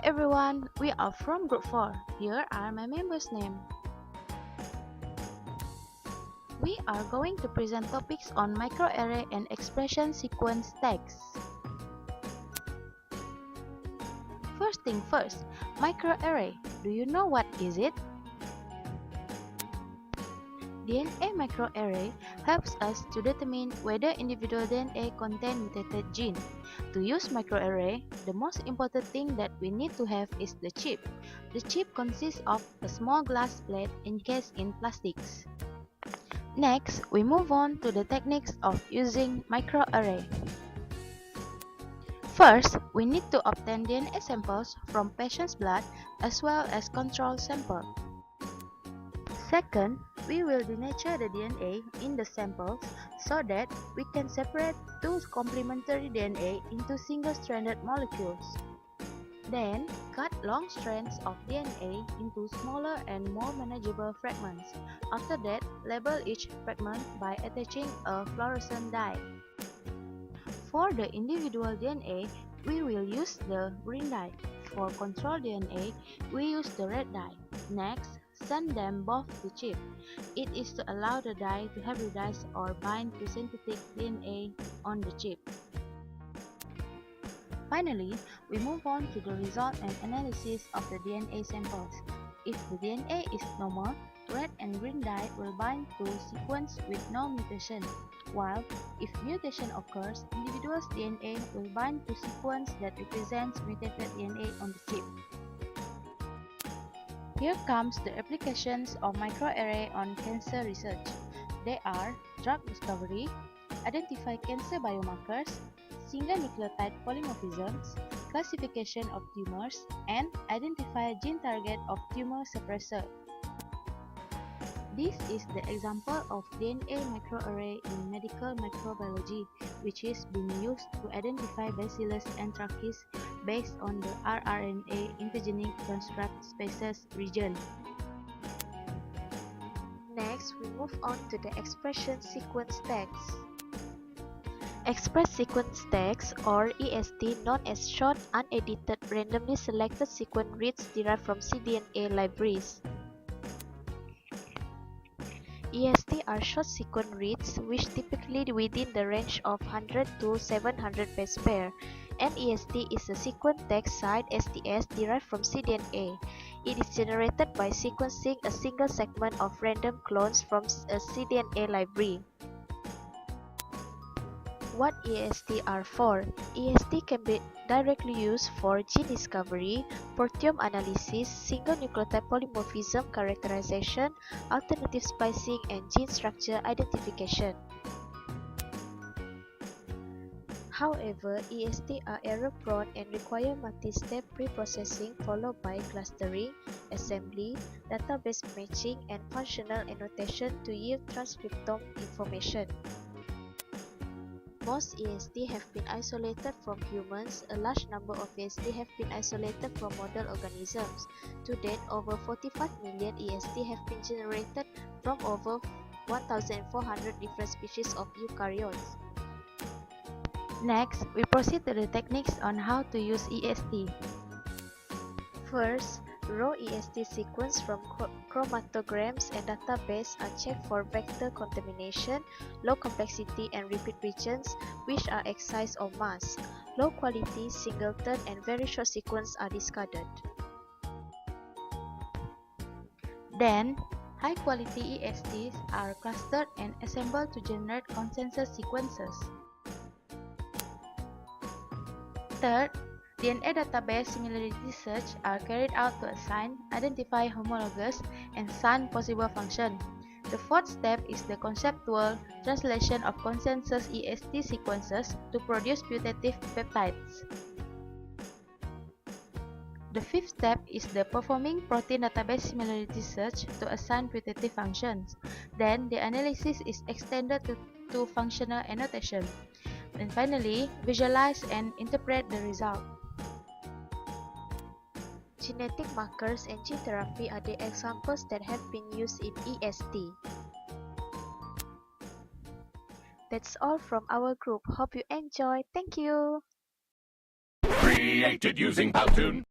everyone, we are from Group 4. Here are my members' names. We are going to present topics on microarray and expression sequence tags. First thing first, microarray. Do you know what is it? DNA microarray helps us to determine whether individual DNA contain mutated gene. To use microarray, the most important thing that we need to have is the chip. The chip consists of a small glass plate encased in plastics. Next, we move on to the techniques of using microarray. First, we need to obtain DNA samples from patient's blood as well as control sample. Second, we will denature the DNA in the samples so that we can separate two complementary DNA into single-stranded molecules. Then, cut long strands of DNA into smaller and more manageable fragments. After that, label each fragment by attaching a fluorescent dye. For the individual DNA, we will use the green dye. For control DNA, we use the red dye. Next, send them both to chip. It is to allow the dye to hybridize or bind to synthetic DNA on the chip. Finally, we move on to the result and analysis of the DNA samples. If the DNA is normal, red and green dye will bind to sequence with no mutation, while if mutation occurs, individual's DNA will bind to sequence that represents mutated DNA on the chip. Here comes the applications of microarray on cancer research. They are drug discovery, identify cancer biomarkers, single nucleotide polymorphisms, classification of tumors, and identify gene target of tumor suppressor. This is the example of DNA microarray in medical microbiology, which is being used to identify Bacillus anthracis based on the rRNA intergenic construct species region. Next, we move on to the expression sequence tags. Express sequence tags, or EST, known as short, unedited, randomly selected sequence reads derived from cDNA libraries. EST are short sequence reads which typically within the range of 100 to 700 base pair. An EST is a sequence tag site STS derived from cDNA. It is generated by sequencing a single segment of random clones from a cDNA library. What EST are for? EST can be directly used for gene discovery, proteome analysis, single nucleotide polymorphism characterization, alternative splicing, and gene structure identification. However, EST are error-prone and require multi-step pre-processing followed by clustering, assembly, database matching, and functional annotation to yield transcriptome information. Most EST have been isolated from humans. A large number of EST have been isolated from model organisms. To date, over 45 million EST have been generated from over 1,400 different species of eukaryotes. Next, we proceed to the techniques on how to use EST. First, raw EST sequence from chromatograms and database are checked for vector contamination, low complexity and repeat regions, which are excised or masked. Low quality, singleton, and very short sequence are discarded. Then, high quality ESTs are clustered and assembled to generate consensus sequences. Third, DNA database similarity search are carried out to assign, identify homologous, and assign possible function. The fourth step is the conceptual translation of consensus EST sequences to produce putative peptides. The fifth step is the performing protein database similarity search to assign putative functions. Then, the analysis is extended to functional annotation. And finally, visualize and interpret the result. Genetic markers and gene therapy are the examples that have been used in EST. That's all from our group. Hope you enjoy. Thank you. Created using Powtoon.